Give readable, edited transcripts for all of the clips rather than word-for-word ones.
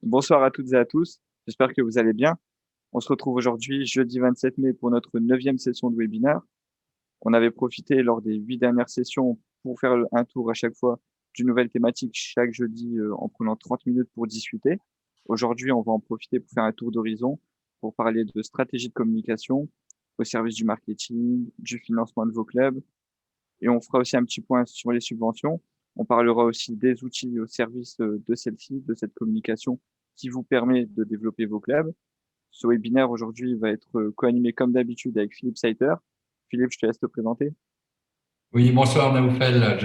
Bonsoir à toutes et à tous, j'espère que vous allez bien. On se retrouve aujourd'hui, jeudi 27 mai, pour notre neuvième session de webinaire. On avait profité lors des 8 dernières sessions pour faire un tour à chaque fois d'une nouvelle thématique chaque jeudi en prenant 30 minutes pour discuter. Aujourd'hui, on va en profiter pour faire un tour d'horizon, pour parler de stratégie de communication au service du marketing, du financement de vos clubs. Et on fera aussi un petit point sur les subventions. On parlera aussi des outils au service de celle-ci, de cette communication qui vous permet de développer vos clubs. Ce webinaire aujourd'hui va être co-animé comme d'habitude avec Philippe Seiter. Philippe, je te laisse te présenter. Oui, bonsoir Naoufel.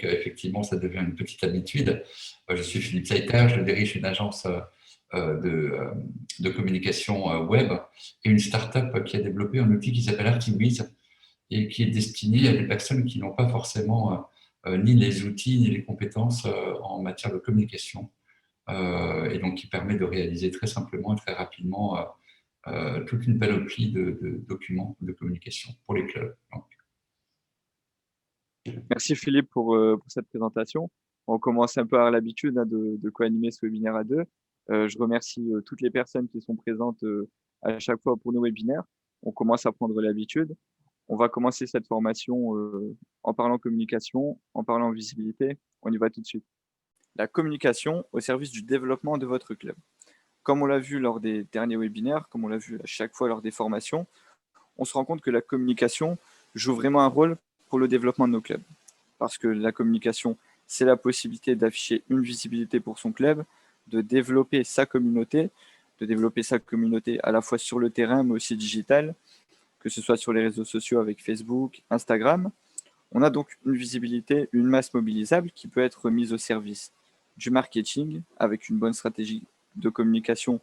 Effectivement, ça devient une petite habitude. Je suis Philippe Seiter, je dirige une agence de communication web et une start-up qui a développé un outil qui s'appelle Artiwiz et qui est destiné à des personnes qui n'ont pas forcément ni les outils ni les compétences en matière de communication. Et donc qui permet de réaliser très simplement et très rapidement toute une panoplie de documents de communication pour les clubs. Merci Philippe pour cette présentation. On commence un peu à avoir l'habitude de co-animer ce webinaire à deux. Je remercie toutes les personnes qui sont présentes à chaque fois pour nos webinaires. On commence à prendre l'habitude. On va commencer cette formation en parlant communication, en parlant visibilité. On y va tout de suite. La communication au service du développement de votre club. Comme on l'a vu lors des derniers webinaires, comme on l'a vu à chaque fois lors des formations, on se rend compte que la communication joue vraiment un rôle pour le développement de nos clubs. Parce que la communication, c'est la possibilité d'afficher une visibilité pour son club, de développer sa communauté à la fois sur le terrain, mais aussi digital, que ce soit sur les réseaux sociaux avec Facebook, Instagram. On a donc une visibilité, une masse mobilisable qui peut être mise au service du marketing avec une bonne stratégie de communication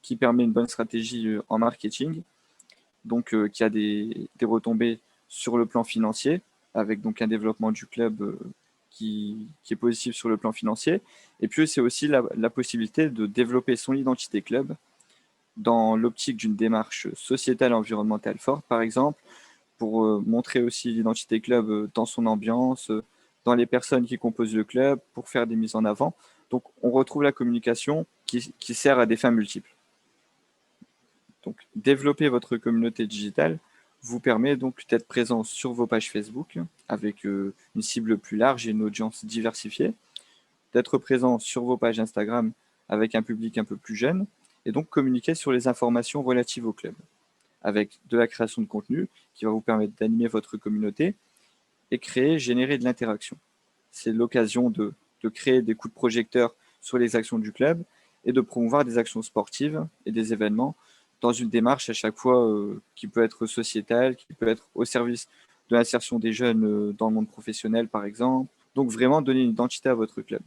qui permet une bonne stratégie en marketing, donc qui a des retombées sur le plan financier, avec donc un développement du club qui est positif sur le plan financier. Et puis c'est aussi la possibilité de développer son identité club dans l'optique d'une démarche sociétale et environnementale forte, par exemple, pour montrer aussi l'identité club dans son ambiance, dans les personnes qui composent le club, pour faire des mises en avant. Donc on retrouve la communication qui sert à des fins multiples. Donc développer votre communauté digitale vous permet donc d'être présent sur vos pages Facebook avec une cible plus large et une audience diversifiée, d'être présent sur vos pages Instagram avec un public un peu plus jeune, et donc communiquer sur les informations relatives au club, avec de la création de contenu qui va vous permettre d'animer votre communauté et créer, générer de l'interaction. C'est l'occasion de créer des coups de projecteur sur les actions du club et de promouvoir des actions sportives et des événements dans une démarche à chaque fois qui peut être sociétale, qui peut être au service de l'insertion des jeunes dans le monde professionnel, par exemple. Donc vraiment donner une identité à votre club.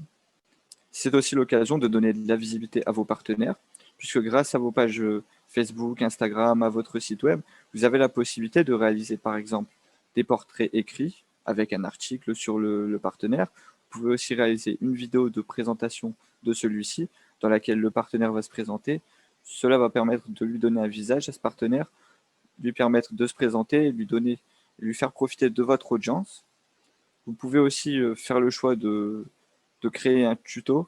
C'est aussi l'occasion de donner de la visibilité à vos partenaires, puisque grâce à vos pages Facebook, Instagram, à votre site web, vous avez la possibilité de réaliser par exemple des portraits écrits avec un article sur le partenaire. Vous pouvez aussi réaliser une vidéo de présentation de celui-ci dans laquelle le partenaire va se présenter. Cela va permettre de lui donner un visage à ce partenaire, lui permettre de se présenter et lui faire profiter de votre audience. Vous pouvez aussi faire le choix de créer un tuto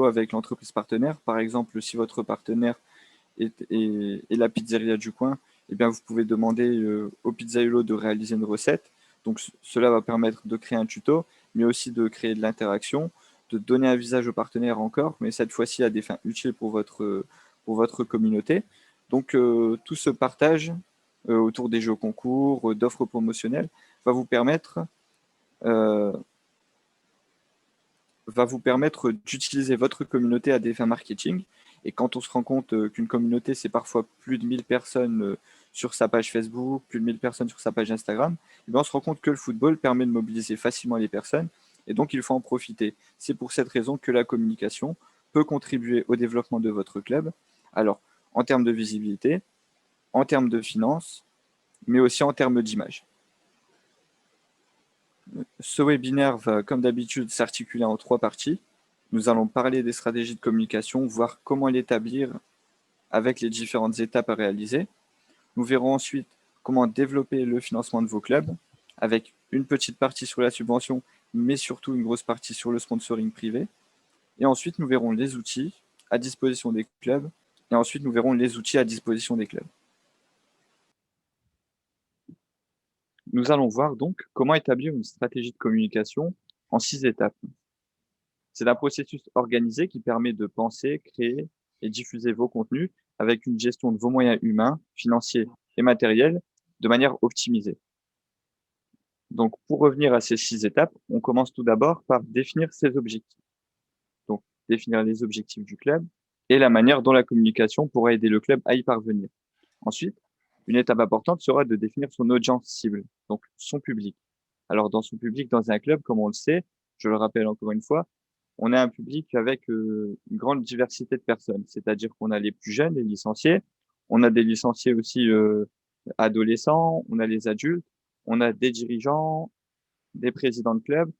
avec l'entreprise partenaire. Par exemple, si votre partenaire est la pizzeria du coin, eh bien, vous pouvez demander au Pizzaiolo de réaliser une recette. Donc, cela va permettre de créer un tuto, mais aussi de créer de l'interaction, de donner un visage au partenaire encore, mais cette fois-ci à des fins utiles pour votre communauté. Donc, tout ce partage autour des jeux concours, d'offres promotionnelles, va vous permettre euh, va vous permettre d'utiliser votre communauté à des fins marketing. Et quand on se rend compte qu'une communauté, c'est parfois plus de 1000 personnes sur sa page Facebook, plus de 1000 personnes sur sa page Instagram, et bien on se rend compte que le football permet de mobiliser facilement les personnes, et donc il faut en profiter. C'est pour cette raison que la communication peut contribuer au développement de votre club. Alors, en termes de visibilité, en termes de finances, mais aussi en termes d'image. Ce webinaire va, comme d'habitude, s'articuler en 3 parties. Nous allons parler des stratégies de communication, voir comment l'établir avec les différentes étapes à réaliser. Nous verrons ensuite comment développer le financement de vos clubs, avec une petite partie sur la subvention, mais surtout une grosse partie sur le sponsoring privé. Et ensuite, nous verrons les outils à disposition des clubs. Et ensuite, nous verrons les outils à disposition des clubs. Nous allons voir donc comment établir une stratégie de communication en 6 étapes. C'est un processus organisé qui permet de penser, créer et diffuser vos contenus avec une gestion de vos moyens humains, financiers et matériels de manière optimisée. Donc, pour revenir à ces 6 étapes, on commence tout d'abord par définir ses objectifs. Donc, définir les objectifs du club et la manière dont la communication pourra aider le club à y parvenir. Ensuite, une étape importante sera de définir son audience cible, donc son public. Alors, dans son public, dans un club, comme on le sait, je le rappelle encore une fois, on a un public avec une grande diversité de personnes, c'est-à-dire qu'on a les plus jeunes, les licenciés, on a des licenciés aussi adolescents, on a les adultes, on a des dirigeants, des présidents de clubs,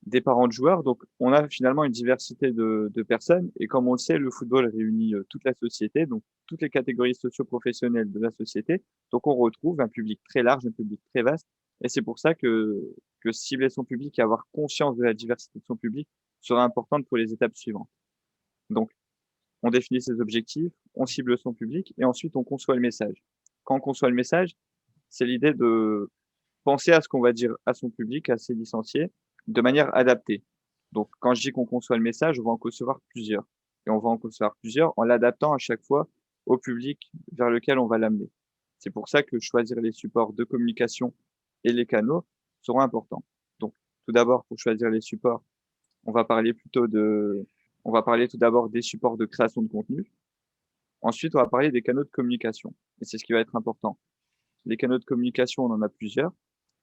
des parents de joueurs. Donc, on a finalement une diversité de personnes. Et comme on le sait, le football réunit toute la société, donc toutes les catégories socio-professionnelles de la société. Donc, on retrouve un public très large, un public très vaste. Et c'est pour ça que cibler son public et avoir conscience de la diversité de son public sera importante pour les étapes suivantes. Donc, on définit ses objectifs, on cible son public et ensuite on conçoit le message. Quand on conçoit le message, c'est l'idée de penser à ce qu'on va dire à son public, à ses licenciés, de manière adaptée. Donc, quand je dis qu'on conçoit le message, on va en concevoir plusieurs. Et on va en concevoir plusieurs en l'adaptant à chaque fois au public vers lequel on va l'amener. C'est pour ça que choisir les supports de communication et les canaux seront importants. Donc, tout d'abord, pour choisir les supports, on va parler on va parler tout d'abord des supports de création de contenu. Ensuite, on va parler des canaux de communication. Et c'est ce qui va être important. Les canaux de communication, on en a plusieurs.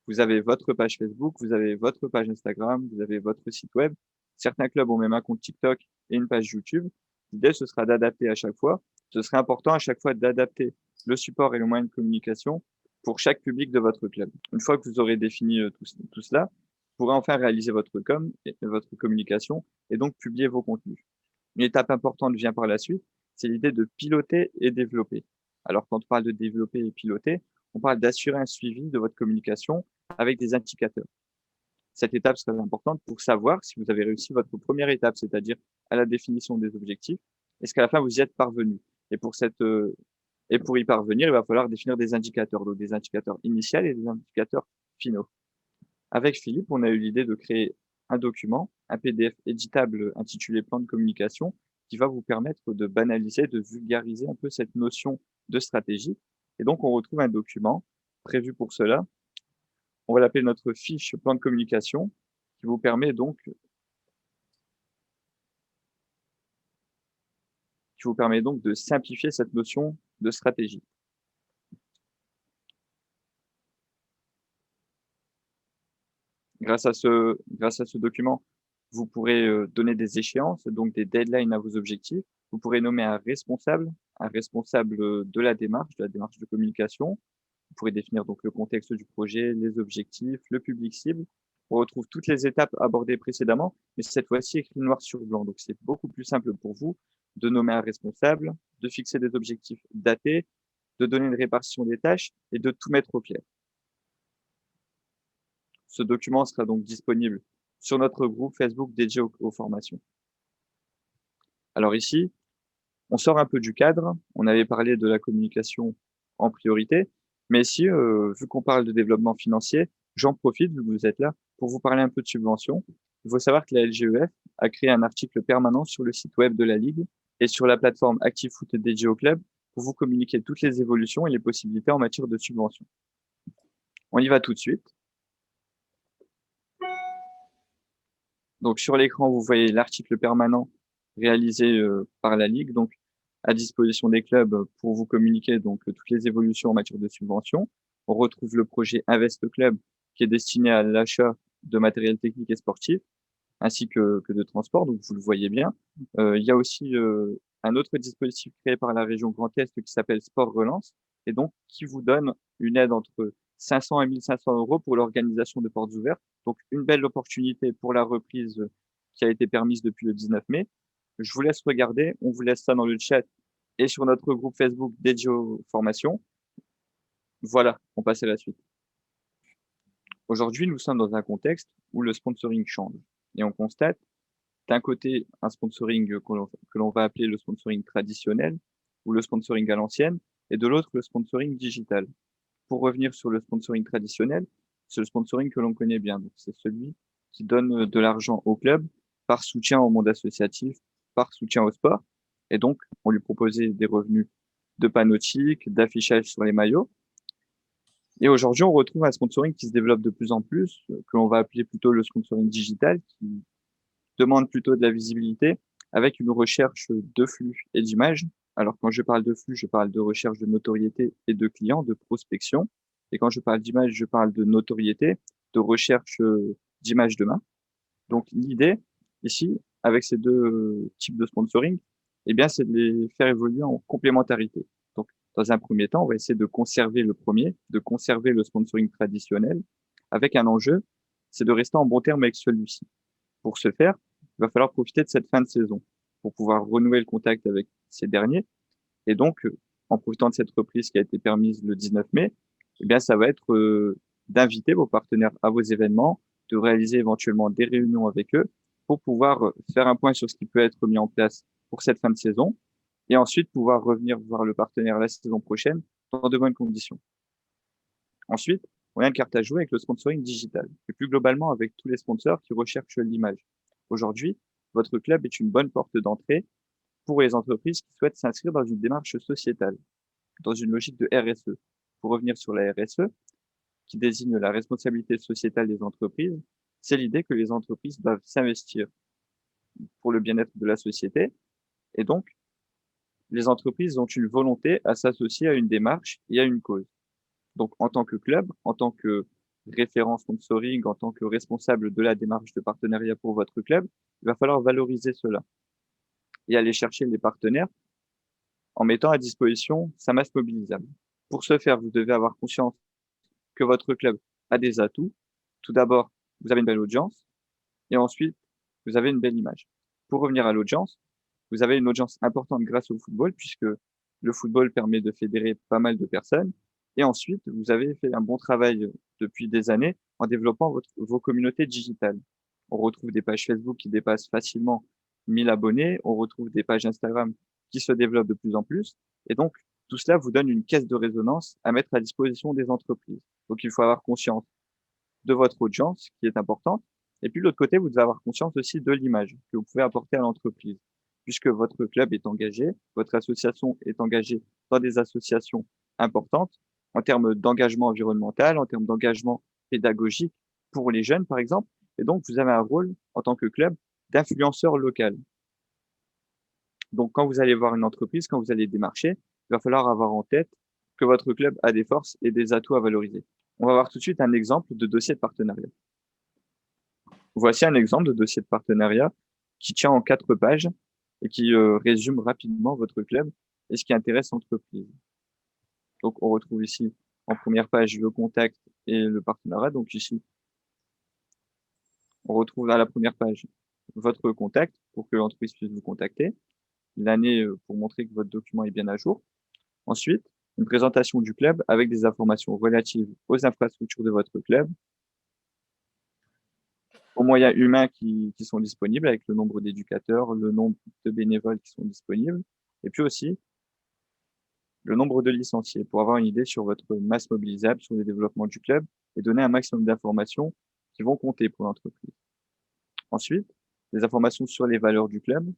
Vous avez votre page Facebook, vous avez votre page Instagram, vous avez votre site web. Certains clubs ont même un compte TikTok et une page YouTube. L'idée, ce sera d'adapter à chaque fois. Ce serait important à chaque fois d'adapter le support et le moyen de communication pour chaque public de votre club. Une fois que vous aurez défini tout cela, vous pourrez enfin réaliser votre com et votre communication et donc publier vos contenus. Une étape importante vient par la suite, c'est l'idée de piloter et développer. Alors, quand on parle de développer et piloter, on parle d'assurer un suivi de votre communication avec des indicateurs. Cette étape sera importante pour savoir si vous avez réussi votre première étape, c'est-à-dire à la définition des objectifs, est-ce qu'à la fin vous y êtes parvenu. Et et pour y parvenir, il va falloir définir des indicateurs, donc des indicateurs initiaux et des indicateurs finaux. Avec Philippe, on a eu l'idée de créer un document, un PDF éditable intitulé Plan de communication, qui va vous permettre de banaliser, de vulgariser un peu cette notion de stratégie. Et donc, on retrouve un document prévu pour cela. On va l'appeler notre fiche plan de communication, qui vous permet donc, de simplifier cette notion de stratégie. Grâce à ce document, vous pourrez donner des échéances, donc des deadlines à vos objectifs. Vous pourrez nommer un responsable de la démarche de communication. Vous pourrez définir donc le contexte du projet, les objectifs, le public cible. On retrouve toutes les étapes abordées précédemment, mais cette fois-ci écrit noir sur blanc. Donc c'est beaucoup plus simple pour vous de nommer un responsable, de fixer des objectifs datés, de donner une répartition des tâches et de tout mettre au clair. Ce document sera donc disponible sur notre groupe Facebook dédié aux formations. Alors ici, on sort un peu du cadre. On avait parlé de la communication en priorité, mais ici, vu qu'on parle de développement financier, j'en profite, vu que vous êtes là, pour vous parler un peu de subventions. Il faut savoir que la LGEF a créé un article permanent sur le site web de la Ligue et sur la plateforme ActiveFoot dédiée au club pour vous communiquer toutes les évolutions et les possibilités en matière de subventions. On y va tout de suite. Donc sur l'écran, vous voyez l'article permanent réalisé par la Ligue, donc à disposition des clubs pour vous communiquer donc toutes les évolutions en matière de subventions. On retrouve le projet Invest Club qui est destiné à l'achat de matériel technique et sportif, ainsi que de transport, donc vous le voyez bien. Il y a aussi un autre dispositif créé par la région Grand Est qui s'appelle Sport Relance, et donc qui vous donne une aide entre 500 et 1500 euros pour l'organisation de portes ouvertes. Donc une belle opportunité pour la reprise qui a été permise depuis le 19 mai. Je vous laisse regarder, on vous laisse ça dans le chat et sur notre groupe Facebook dédié aux formations. Voilà, on passe à la suite. Aujourd'hui, nous sommes dans un contexte où le sponsoring change et on constate d'un côté un sponsoring que l'on va appeler le sponsoring traditionnel ou le sponsoring à l'ancienne, et de l'autre le sponsoring digital. Pour revenir sur le sponsoring traditionnel, c'est le sponsoring que l'on connaît bien. Donc, c'est celui qui donne de l'argent au club par soutien au monde associatif, par soutien au sport. Et donc, on lui proposait des revenus de panneautique, d'affichage sur les maillots. Et aujourd'hui, on retrouve un sponsoring qui se développe de plus en plus, que l'on va appeler plutôt le sponsoring digital, qui demande plutôt de la visibilité avec une recherche de flux et d'images. Alors, quand je parle de flux, je parle de recherche de notoriété et de clients, de prospection. Et quand je parle d'image, je parle de notoriété, de recherche d'images de marque. Donc, l'idée ici, avec ces deux types de sponsoring, eh bien, c'est de les faire évoluer en complémentarité. Donc, dans un premier temps, on va essayer de conserver le premier, de conserver le sponsoring traditionnel, avec un enjeu, c'est de rester en bon terme avec celui-ci. Pour ce faire, il va falloir profiter de cette fin de saison pour pouvoir renouer le contact avec ces derniers. Et donc, en profitant de cette reprise qui a été permise le 19 mai, eh bien, ça va être d'inviter vos partenaires à vos événements, de réaliser éventuellement des réunions avec eux pour pouvoir faire un point sur ce qui peut être mis en place pour cette fin de saison et ensuite pouvoir revenir voir le partenaire la saison prochaine dans de bonnes conditions. Ensuite, on a une carte à jouer avec le sponsoring digital et plus globalement avec tous les sponsors qui recherchent l'image. Aujourd'hui, votre club est une bonne porte d'entrée pour les entreprises qui souhaitent s'inscrire dans une démarche sociétale, dans une logique de RSE. Pour revenir sur la RSE, qui désigne la responsabilité sociétale des entreprises, c'est l'idée que les entreprises doivent s'investir pour le bien-être de la société et donc les entreprises ont une volonté à s'associer à une démarche et à une cause. Donc en tant que club, en tant que référent sponsoring, en tant que responsable de la démarche de partenariat pour votre club, il va falloir valoriser cela et aller chercher les partenaires en mettant à disposition sa masse mobilisable. Pour ce faire, vous devez avoir conscience que votre club a des atouts. Tout d'abord, vous avez une belle audience et ensuite, vous avez une belle image. Pour revenir à l'audience, vous avez une audience importante grâce au football puisque le football permet de fédérer pas mal de personnes. Et ensuite, vous avez fait un bon travail depuis des années en développant vos communautés digitales. On retrouve des pages Facebook qui dépassent facilement 1000 abonnés. On retrouve des pages Instagram qui se développent de plus en plus. Et donc, tout cela vous donne une caisse de résonance à mettre à disposition des entreprises. Donc, il faut avoir conscience de votre audience qui est importante. Et puis, de l'autre côté, vous devez avoir conscience aussi de l'image que vous pouvez apporter à l'entreprise. Puisque votre club est engagé, votre association est engagée dans des associations importantes en termes d'engagement environnemental, en termes d'engagement pédagogique pour les jeunes, par exemple. Et donc, vous avez un rôle en tant que club d'influenceur local. Donc, quand vous allez voir une entreprise, quand vous allez démarcher, il va falloir avoir en tête que votre club a des forces et des atouts à valoriser. On va voir tout de suite un exemple de dossier de partenariat. Voici un exemple de dossier de partenariat qui tient en 4 pages et qui résume rapidement votre club et ce qui intéresse l'entreprise. Donc, on retrouve ici en première page le contact et le partenariat. Donc ici, on retrouve à la première page votre contact pour que l'entreprise puisse vous contacter, l'année pour montrer que votre document est bien à jour. Ensuite, une présentation du club avec des informations relatives aux infrastructures de votre club, aux moyens humains qui sont disponibles avec le nombre d'éducateurs, le nombre de bénévoles qui sont disponibles, et puis aussi le nombre de licenciés pour avoir une idée sur votre masse mobilisable, sur le développement du club et donner un maximum d'informations qui vont compter pour l'entreprise. Ensuite, des informations sur les valeurs du club,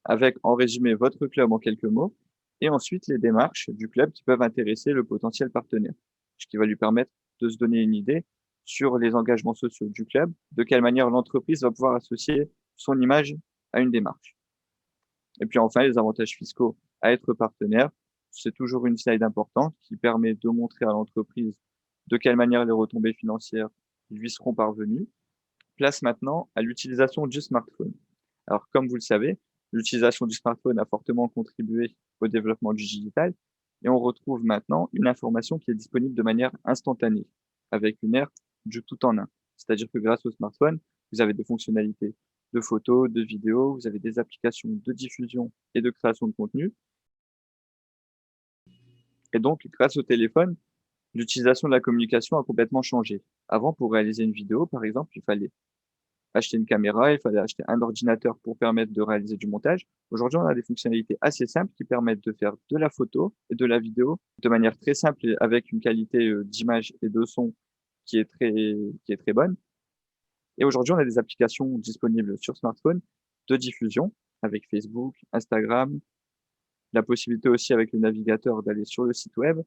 avec en résumé votre club en quelques mots, et ensuite les démarches du club qui peuvent intéresser le potentiel partenaire, ce qui va lui permettre de se donner une idée sur les engagements sociaux du club, de quelle manière l'entreprise va pouvoir associer son image à une démarche. Et puis enfin, les avantages fiscaux à être partenaire, c'est toujours une slide importante qui permet de montrer à l'entreprise de quelle manière les retombées financières lui seront parvenues. Place maintenant à l'utilisation du smartphone. Alors, comme vous le savez, l'utilisation du smartphone a fortement contribué au développement du digital et on retrouve maintenant une information qui est disponible de manière instantanée avec une ère du tout en un. C'est-à-dire que grâce au smartphone, vous avez des fonctionnalités de photos, de vidéos, vous avez des applications de diffusion et de création de contenu. Et donc, grâce au téléphone, L'utilisation de la communication a complètement changé. Avant, pour réaliser une vidéo, par exemple, il fallait acheter une caméra, il fallait acheter un ordinateur pour permettre de réaliser du montage. Aujourd'hui, on a des fonctionnalités assez simples qui permettent de faire de la photo et de la vidéo de manière très simple et avec une qualité d'image et de son qui est très bonne. Et aujourd'hui, on a des applications disponibles sur smartphone de diffusion avec Facebook, Instagram, la possibilité aussi avec le navigateur d'aller sur le site web,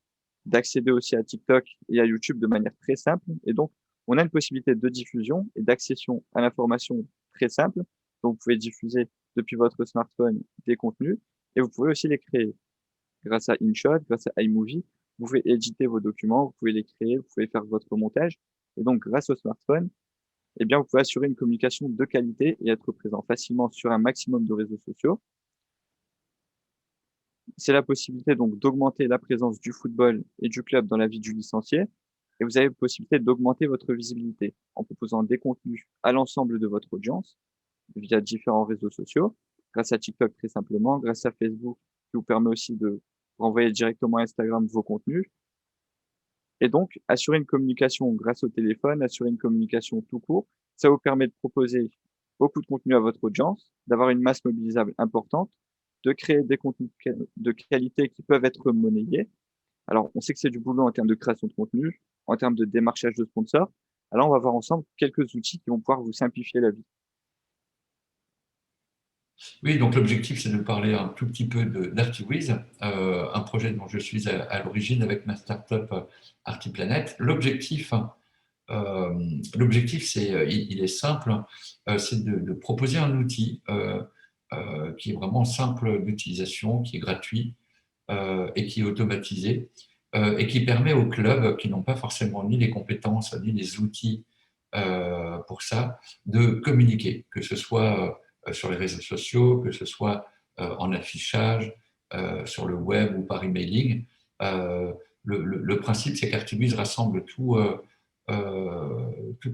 d'accéder aussi à TikTok et à YouTube de manière très simple. Et donc, on a une possibilité de diffusion et d'accession à l'information très simple. Donc, vous pouvez diffuser depuis votre smartphone des contenus et vous pouvez aussi les créer grâce à InShot, grâce à iMovie. Vous pouvez éditer vos documents, vous pouvez les créer, vous pouvez faire votre montage. Et donc, grâce au smartphone, eh bien, vous pouvez assurer une communication de qualité et être présent facilement sur un maximum de réseaux sociaux. C'est la possibilité donc d'augmenter la présence du football et du club dans la vie du licencié. Et vous avez la possibilité d'augmenter votre visibilité en proposant des contenus à l'ensemble de votre audience via différents réseaux sociaux, grâce à TikTok très simplement, grâce à Facebook qui vous permet aussi de renvoyer directement à Instagram vos contenus. Et donc, assurer une communication grâce au téléphone, assurer une communication tout court, ça vous permet de proposer beaucoup de contenu à votre audience, d'avoir une masse mobilisable importante, de créer des contenus de qualité qui peuvent être monnayés. Alors, on sait que c'est du boulot en termes de création de contenu, en termes de démarchage de sponsors. Alors, on va voir ensemble quelques outils qui vont pouvoir vous simplifier la vie. Oui, donc l'objectif, c'est de parler un tout petit peu d'Artiwiz, un projet dont je suis à l'origine avec ma startup Artiplanet. L'objectif, il est simple, c'est de proposer un outil qui est vraiment simple d'utilisation, qui est gratuit et qui est automatisé et qui permet aux clubs qui n'ont pas forcément ni les compétences ni les outils pour ça, de communiquer, que ce soit sur les réseaux sociaux, que ce soit en affichage, sur le web ou par emailing. Le principe, c'est qu'Artiwiz rassemble toute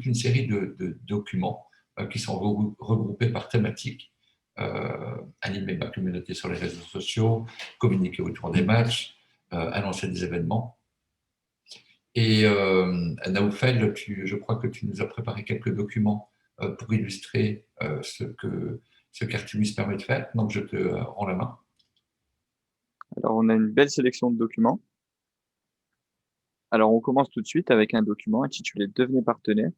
une série de documents qui sont regroupés par thématique. Animer ma communauté sur les réseaux sociaux, communiquer autour des matchs, annoncer des événements. Et Naoufel, je crois que tu nous as préparé quelques documents pour illustrer ce qu'Artiwiz permet de faire. Donc, je te rends la main. Alors, on a une belle sélection de documents. Alors, on commence tout de suite avec un document intitulé Devenez partenaire.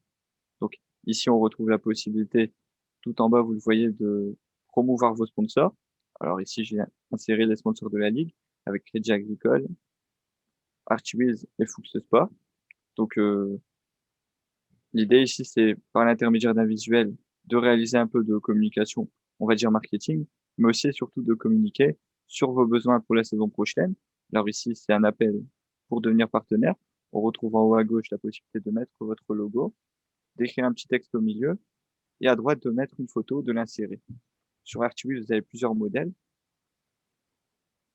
Donc, ici, on retrouve la possibilité, tout en bas, vous le voyez, de promouvoir vos sponsors. Alors, ici, j'ai inséré les sponsors de la Ligue avec Crédit Agricole, Artiwiz et Fuchs Sport. Donc, l'idée ici, c'est par l'intermédiaire d'un visuel de réaliser un peu de communication, on va dire marketing, mais aussi et surtout de communiquer sur vos besoins pour la saison prochaine. Alors ici, c'est un appel pour devenir partenaire. On retrouve en haut à gauche la possibilité de mettre votre logo, d'écrire un petit texte au milieu et à droite de mettre une photo, de l'insérer. Sur Artiwiz, vous avez plusieurs modèles.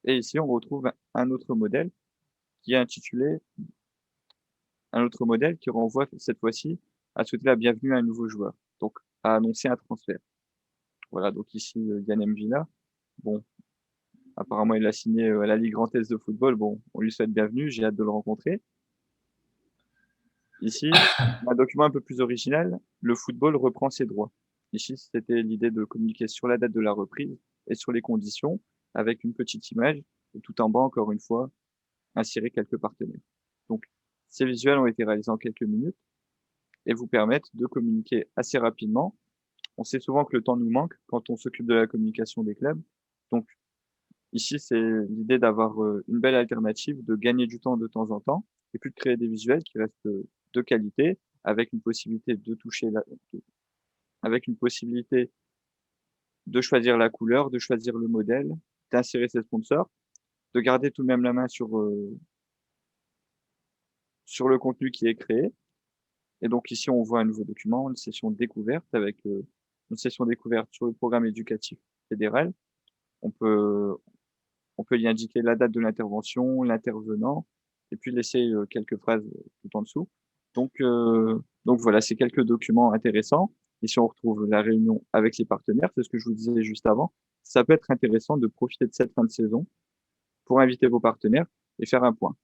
Et ici, on retrouve un autre modèle qui est intitulé un autre modèle qui renvoie cette fois-ci à souhaiter la bienvenue à un nouveau joueur, donc à annoncer un transfert. Voilà, donc ici, Yann Mvila, bon, apparemment, il a signé à la Ligue Grand Est de football. Bon, on lui souhaite bienvenue, j'ai hâte de le rencontrer. Ici, un document un peu plus original, le football reprend ses droits. Ici, c'était l'idée de communiquer sur la date de la reprise et sur les conditions, avec une petite image, et tout en bas, encore une fois, insérer quelques partenaires. Donc, ces visuels ont été réalisés en quelques minutes et vous permettent de communiquer assez rapidement. On sait souvent que le temps nous manque quand on s'occupe de la communication des clubs. Donc, ici, c'est l'idée d'avoir une belle alternative, de gagner du temps de temps en temps, et puis de créer des visuels qui restent de qualité, avec une possibilité de toucher avec une possibilité de choisir la couleur, de choisir le modèle, d'insérer ses sponsors, de garder tout de même la main sur le contenu qui est créé. Et donc ici, on voit un nouveau document, une session découverte avec une session découverte sur le programme éducatif fédéral. On peut, on peut y indiquer la date de l'intervention, l'intervenant, et puis laisser quelques phrases tout en dessous. Donc voilà, c'est quelques documents intéressants. Ici, on retrouve la réunion avec les partenaires, c'est ce que je vous disais juste avant. Ça peut être intéressant de profiter de cette fin de saison pour inviter vos partenaires et faire un point.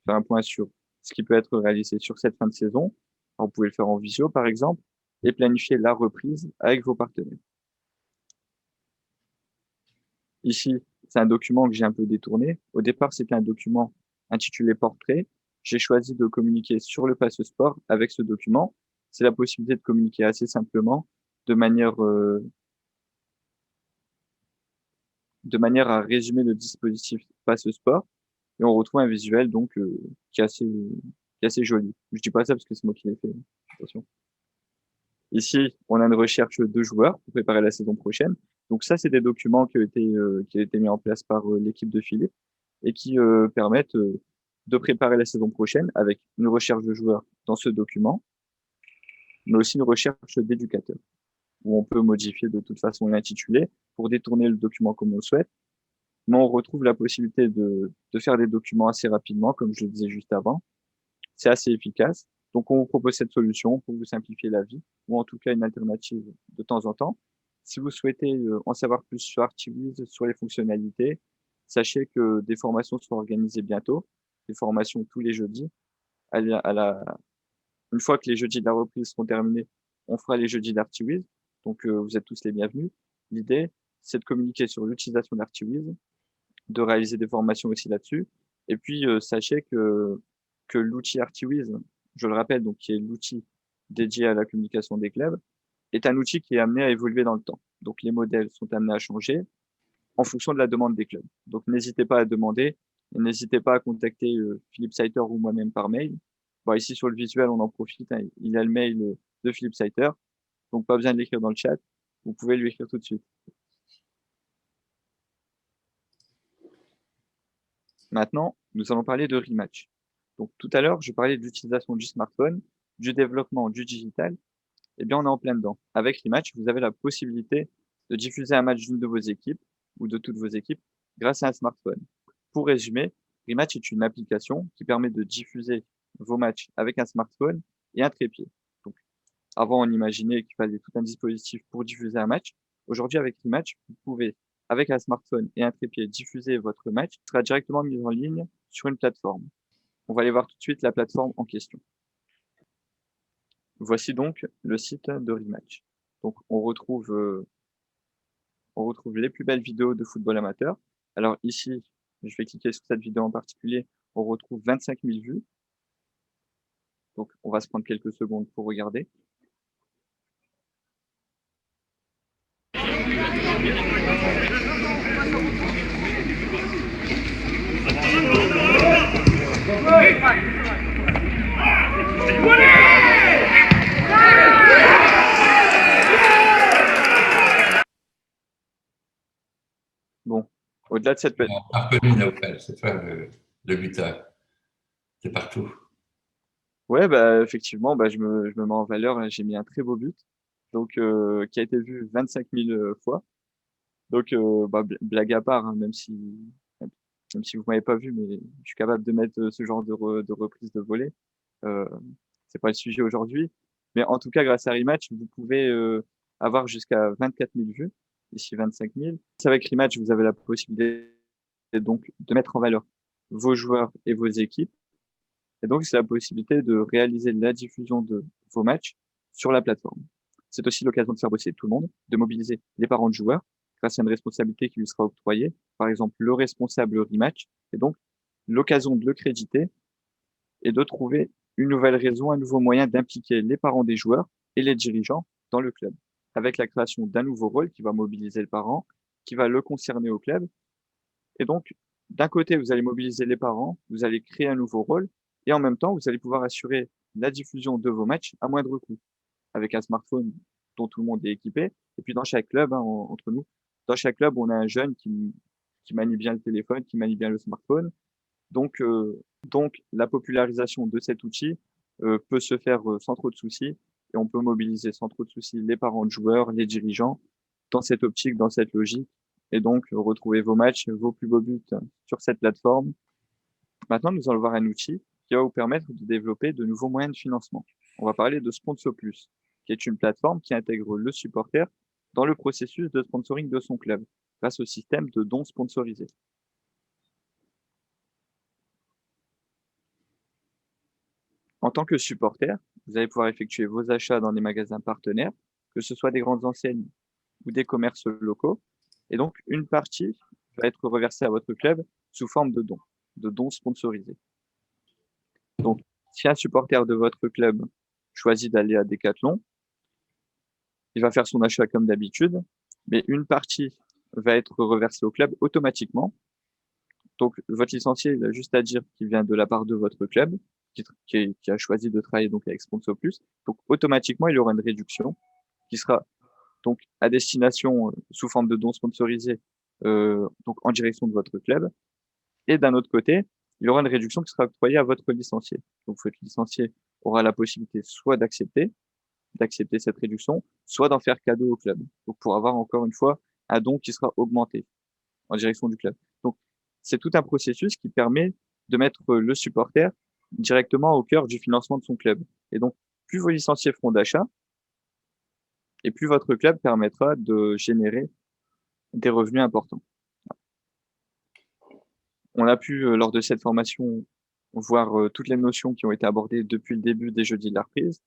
Faire un point sur ce qui peut être réalisé sur cette fin de saison. Alors, vous pouvez le faire en visio, par exemple, et planifier la reprise avec vos partenaires. Ici, c'est un document que j'ai un peu détourné. Au départ, c'était un document intitulé Portrait. J'ai choisi de communiquer sur le Passe Sport avec ce document. C'est la possibilité de communiquer assez simplement, de manière, euh, de manière à résumer le dispositif Passe Sport. Et on retrouve un visuel donc qui est assez joli. Je dis pas ça parce que c'est moi qui l'ai fait. Attention. Ici, on a une recherche de joueurs pour préparer la saison prochaine. Donc ça, c'est des documents qui ont été mis en place par l'équipe de Philippe et qui permettent de préparer la saison prochaine avec une recherche de joueurs dans ce document, mais aussi une recherche d'éducateurs, où on peut modifier de toute façon l'intitulé pour détourner le document comme on le souhaite. Mais on retrouve la possibilité de faire des documents assez rapidement, comme je le disais juste avant. C'est assez efficace. Donc, on vous propose cette solution pour vous simplifier la vie, ou en tout cas une alternative de temps en temps. Si vous souhaitez en savoir plus sur Artiviz, sur les fonctionnalités, sachez que des formations seront organisées bientôt, des formations tous les jeudis. Une fois que les jeudis de la reprise seront terminés, on fera les jeudis d'Artiviz. Donc, vous êtes tous les bienvenus. L'idée, c'est de communiquer sur l'utilisation d'Artiviz, de réaliser des formations aussi là-dessus. Et puis, sachez que l'outil Artiwiz, je le rappelle, donc qui est l'outil dédié à la communication des clubs, est un outil qui est amené à évoluer dans le temps. Donc, les modèles sont amenés à changer en fonction de la demande des clubs. Donc, n'hésitez pas à demander, et n'hésitez pas à contacter Philippe Saiter ou moi-même par mail. Bon, ici, sur le visuel, on en profite, hein, il y a le mail de Philippe Saiter, donc pas besoin de l'écrire dans le chat, vous pouvez lui écrire tout de suite. Maintenant, nous allons parler de rematch. Donc tout à l'heure, je parlais de l'utilisation du smartphone, du développement du digital. Eh bien, on est en plein dedans. Avec Rematch, vous avez la possibilité de diffuser un match d'une de vos équipes ou de toutes vos équipes grâce à un smartphone. Pour résumer, Rematch est une application qui permet de diffuser vos matchs avec un smartphone et un trépied. Donc, avant, on imaginait qu'il fallait tout un dispositif pour diffuser un match. Aujourd'hui, avec Rematch, vous pouvez, avec un smartphone et un trépied, diffuser votre match. Il sera directement mis en ligne sur une plateforme. On va aller voir tout de suite la plateforme en question. Voici donc le site de Rematch. Donc on retrouve les plus belles vidéos de football amateur. Alors ici, je vais cliquer sur cette vidéo en particulier. On retrouve 25 000 vues. Donc on va se prendre quelques secondes pour regarder. Bon, au-delà de cette Reconnu, Naufel, c'est toi le buteur. C'est partout. ouais, bah, effectivement, bah, je me mets en valeur. Là, j'ai mis un très beau but, donc qui a été vu 25 000 fois. Donc, bah, blague à part, hein, même si vous m'avez pas vu, mais je suis capable de mettre ce genre de reprise de volée. Euh, c'est pas le sujet aujourd'hui, mais en tout cas, grâce à Rematch, vous pouvez avoir jusqu'à 24 000 vues, ici 25 000. Avec Rematch, vous avez la possibilité donc de mettre en valeur vos joueurs et vos équipes. Et donc, c'est la possibilité de réaliser la diffusion de vos matchs sur la plateforme. C'est aussi l'occasion de faire bosser tout le monde, de mobiliser les parents de joueurs grâce à une responsabilité qui lui sera octroyée, par exemple le responsable rematch, et donc l'occasion de le créditer et de trouver une nouvelle raison, un nouveau moyen d'impliquer les parents des joueurs et les dirigeants dans le club, avec la création d'un nouveau rôle qui va mobiliser le parent, qui va le concerner au club. Et donc, d'un côté, vous allez mobiliser les parents, vous allez créer un nouveau rôle, et en même temps, vous allez pouvoir assurer la diffusion de vos matchs à moindre coût, avec un smartphone dont tout le monde est équipé. Et puis dans chaque club, hein, entre nous, dans chaque club, on a un jeune qui manie bien le téléphone, qui manie bien le smartphone. Donc la popularisation de cet outil peut se faire sans trop de soucis, et on peut mobiliser sans trop de soucis les parents de joueurs, les dirigeants, dans cette optique, dans cette logique, et donc retrouver vos matchs, vos plus beaux buts sur cette plateforme. Maintenant, nous allons voir un outil qui va vous permettre de développer de nouveaux moyens de financement. On va parler de Sponsor Plus, qui est une plateforme qui intègre le supporter dans le processus de sponsoring de son club, grâce au système de dons sponsorisés. En tant que supporter, vous allez pouvoir effectuer vos achats dans des magasins partenaires, que ce soit des grandes enseignes ou des commerces locaux. Et donc, une partie va être reversée à votre club sous forme de dons sponsorisés. Donc, si un supporter de votre club choisit d'aller à Decathlon, il va faire son achat comme d'habitude, mais une partie va être reversée au club automatiquement. Donc, votre licencié, il a juste à dire qu'il vient de la part de votre club, qui a choisi de travailler donc avec Sponsor Plus. Donc, automatiquement, il y aura une réduction qui sera donc à destination sous forme de dons sponsorisés, donc en direction de votre club. Et d'un autre côté, il y aura une réduction qui sera octroyée à votre licencié. Donc, votre licencié aura la possibilité soit d'accepter cette réduction, soit d'en faire cadeau au club. Donc, pour avoir encore une fois un don qui sera augmenté en direction du club. Donc, c'est tout un processus qui permet de mettre le supporter directement au cœur du financement de son club. Et donc, plus vos licenciés feront d'achats, et plus votre club permettra de générer des revenus importants. On a pu, lors de cette formation, voir toutes les notions qui ont été abordées depuis le début des jeudis de la reprise.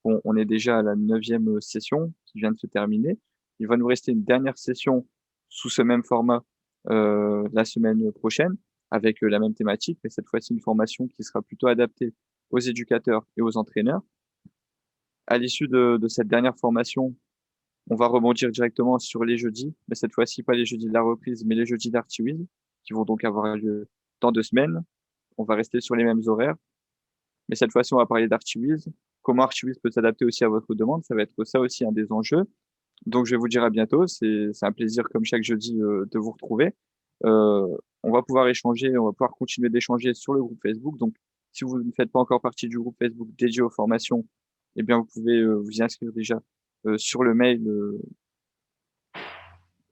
On est déjà à la 9e session qui vient de se terminer. Il va nous rester une dernière session sous ce même format la semaine prochaine avec la même thématique, mais cette fois-ci une formation qui sera plutôt adaptée aux éducateurs et aux entraîneurs. À l'issue de cette dernière formation, on va rebondir directement sur les jeudis, mais cette fois-ci pas les jeudis de la reprise, mais les jeudis d'ArtyWiz, qui vont donc avoir lieu dans 2 semaines. On va rester sur les mêmes horaires, mais cette fois-ci, on va parler d'ArtyWiz. Comment ArtyWiz peut s'adapter aussi à votre demande, ça va être ça aussi un des enjeux. Donc, je vais vous dire à bientôt. C'est un plaisir, comme chaque jeudi, de vous retrouver. On va pouvoir échanger, on va pouvoir continuer d'échanger sur le groupe Facebook. Donc, si vous ne faites pas encore partie du groupe Facebook dédié aux formations, eh bien, vous pouvez vous y inscrire déjà sur le mail,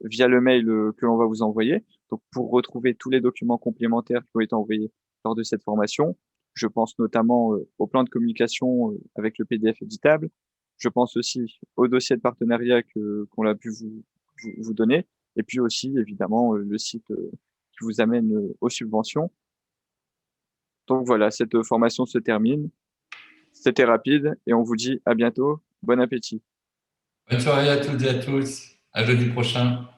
via le mail que l'on va vous envoyer. Donc, pour retrouver tous les documents complémentaires qui ont été envoyés lors de cette formation, je pense notamment au plan de communication avec le PDF éditable. Je pense aussi au dossier de partenariat qu'on a pu vous donner. Et puis aussi, évidemment, le site qui vous amène aux subventions. Donc voilà, cette formation se termine. C'était rapide et on vous dit à bientôt. Bon appétit. Bonne soirée à toutes et à tous. À jeudi prochain.